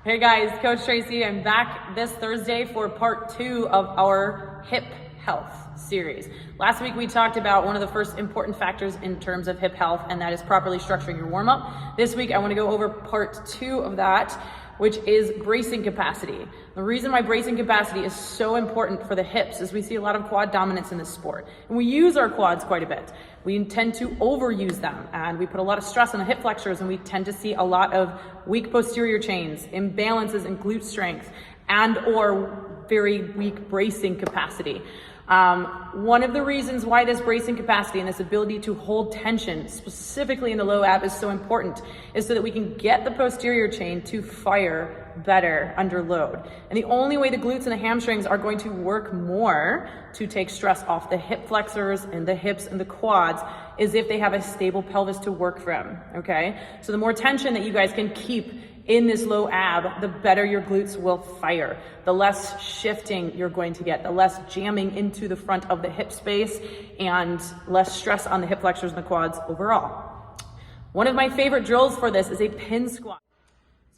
Hey guys, Coach Tracy. I'm back this Thursday for part 2 of our hip health series. Last week we talked about one of the first important factors in terms of hip health, and that is properly structuring your warm-up. This week I want to go over part 2 of that, which is bracing capacity. The reason why bracing capacity is so important for the hips is we see a lot of quad dominance in this sport, and we use our quads quite a bit. We tend to overuse them, and we put a lot of stress on the hip flexors, and we tend to see a lot of weak posterior chains, imbalances in glute strength, and or very weak bracing capacity. One of the reasons why this bracing capacity and this ability to hold tension, specifically in the low ab, is so important is so that we can get the posterior chain to fire better under load. And the only way the glutes and the hamstrings are going to work more to take stress off the hip flexors and the hips and the quads is if they have a stable pelvis to work from, okay? So the more tension that you guys can keep in this low ab, the better your glutes will fire, the less shifting you're going to get, the less jamming into the front of the hip space, and less stress on the hip flexors and the quads overall. One of my favorite drills for this is a pin squat.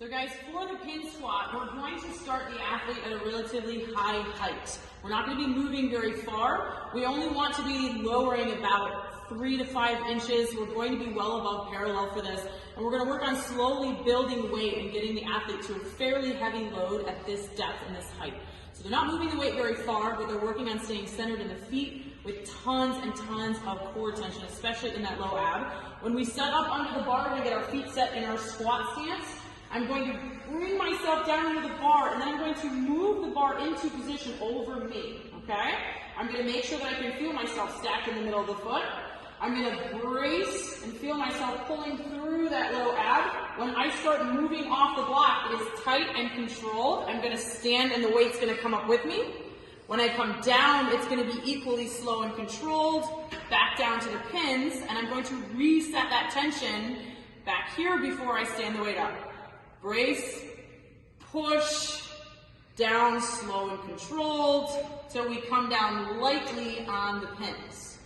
So guys, for the pin squat, we're going to start the athlete at a relatively high height. We're not going to be moving very far. We only want to be lowering about 3 to 5 inches. We're going to be well above parallel for this. And we're going to work on slowly building weight and getting the athlete to a fairly heavy load at this depth and this height. So they're not moving the weight very far, but they're working on staying centered in the feet with tons and tons of core tension, especially in that low ab. When we set up under the bar, we're going to get our feet set in our squat stance. I'm going to bring myself down into the bar, and then I'm going to move the bar into position over me, okay? I'm going to make sure that I can feel myself stacked in the middle of the foot. I'm going to brace and feel myself pulling through that low ab. When I start moving off the block, it is tight and controlled. I'm going to stand and the weight's going to come up with me. When I come down, it's going to be equally slow and controlled, back down to the pins, and I'm going to reset that tension back here before I stand the weight up. Brace, push, down, slow and controlled, till we come down lightly on the pins,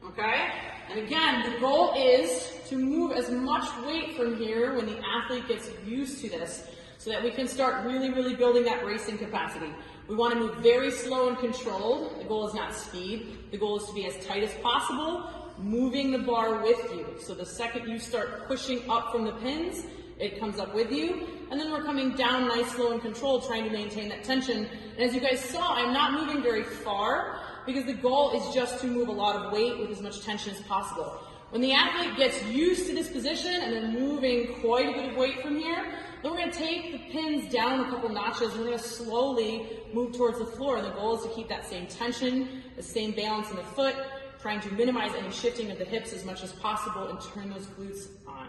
okay? And again, the goal is to move as much weight from here when the athlete gets used to this, so that we can start really building that bracing capacity. We want to move very slow and controlled. The goal is not speed. The goal is to be as tight as possible, moving the bar with you. So the second you start pushing up from the pins, it comes up with you, and then we're coming down nice, slow, and controlled, trying to maintain that tension. And as you guys saw, I'm not moving very far because the goal is just to move a lot of weight with as much tension as possible. When the athlete gets used to this position and they're moving quite a bit of weight from here, then we're going to take the pins down a couple notches and we're going to slowly move towards the floor. And the goal is to keep that same tension, the same balance in the foot, trying to minimize any shifting of the hips as much as possible and turn those glutes on.